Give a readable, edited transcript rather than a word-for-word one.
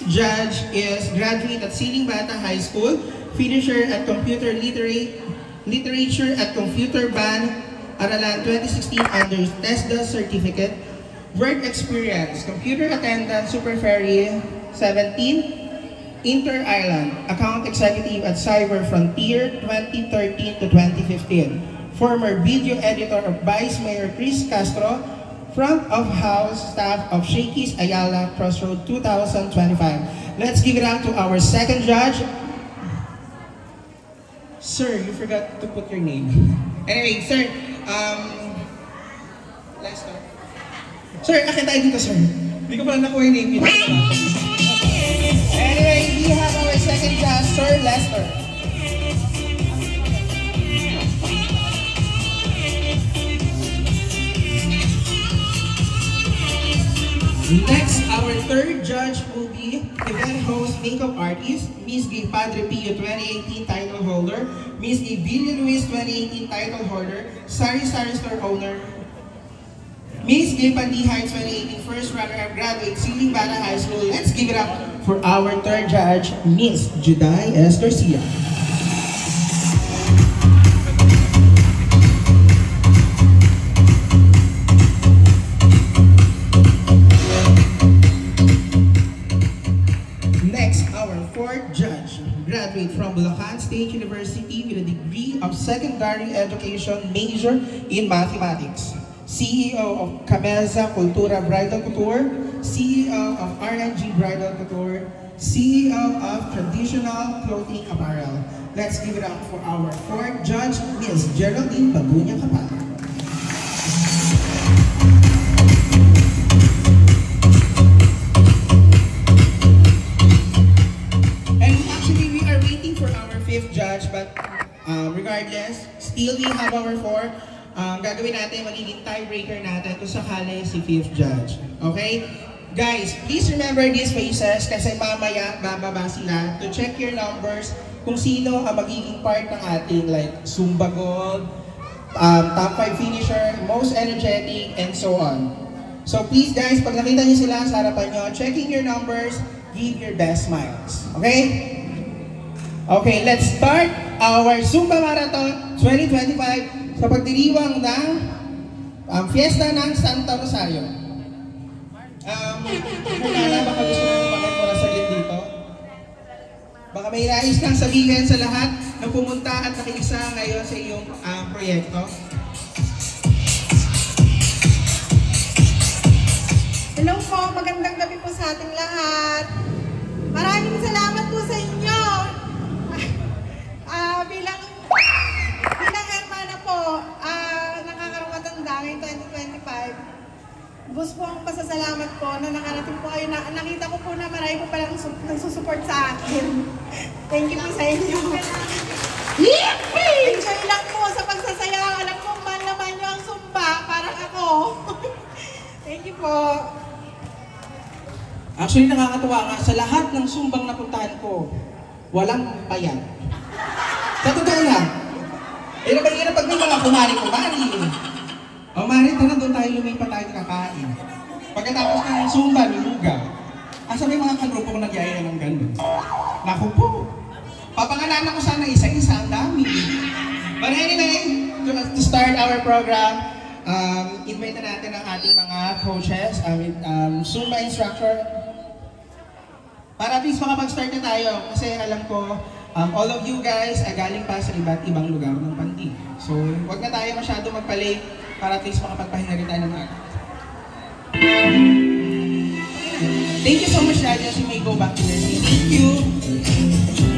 judge is graduate at Siling Bata High School, finisher at Computer Literature at Computer Ban, Aralan 2016 under TESDA certificate. Work experience, computer attendant, Super Ferry 17, Inter-Island, account executive at Cyber Frontier 2013 to 2015. Former video editor of Vice Mayor Chris Castro, front of house staff of Shakey's Ayala Crossroad 2025. Let's give it up to our second judge. Sir, you forgot to put your name. Anyway, sir, Lester. Sir, akin tayo dito, sir. Hindi ko pala nakuha yung name dito. Anyway, we have our second judge, Sir Lester. Next, our third judge will be event host, makeup artist, Miss Gay Padre Pio 2018 title holder, Miss Gay Billy Luis 2018 title holder, Sari Store owner, Miss Gay Pandihay 2018 first runner-up graduate, Siling Bata High School. Let's give it up for our third judge, Miss Juday S. Garcia. Graduate from Bulacan State University with a degree of secondary education major in mathematics. CEO of Cameza Cultura Bridal Couture, CEO of RNG Bridal Couture, CEO of Traditional Clothing Apparel. Let's give it up for our fourth judge, Ms. Geraldine Babunya Kapal. Judge, but regardless, still we have our four. Gagawin natin, magiging tiebreaker natin kung sakali si fifth judge. Okay? Guys, please remember these faces kasi mamaya bababa sila to check your numbers kung sino ang magiging part ng ating like Zumba Gold, top 5 finisher, most energetic, and so on. So please guys, pag nakita niyo sila sa harapan nyo, checking your numbers, give your best smiles. Okay? Okay, let's start our Zumba Marathon 2025 sa pagdiriwang ng Fiesta ng Santa Rosario. Muna, baka gusto mo bakit mo nasaglit dito? Baka may nais kang sabihin sa lahat na pumunta at nakiisa ngayon sa iyong proyekto. Hello po, magandang gabi po sa ating lahat. Maraming salamat po sa inyo. Bilang hermana po, nakakarumatanda ngayong 2025, bus po ang pasasalamat ko na nakarating po kayo na nakita ko po na marami po palang nagsusupport sa akin. Thank you po sa inyo. Enjoy lang po sa pagsasayaw. Alam ko, man naman nyo ang Zumba, parang ako. Thank you po. Actually, nakakatuwa nga, sa lahat ng Zumbang napuntahan ko, walang payat. Sa totoo lang, mahirap pag may mga kumari-kumari. O Mari, tara doon tayo lumipat tayo kakain. Pagkatapos ng Zumba, lugaw. Asa may mga kagrupo ko nagyaya ng gano'n. Naku po, papangalanan ko sana isa-isa, ang dami. But anyway, to start our program, invite na natin ang ating mga coaches, Zumba instructor, para at least makapag-start na tayo. Kasi alam ko, all of you guys ay galing pa sa iba't ibang lugar ng Pandi. So, huwag na tayo masyado magpa-late para at least makapagpahinga rin tayo ng mga. Thank you so much, Daddy. As you may go back to your seat. Thank you.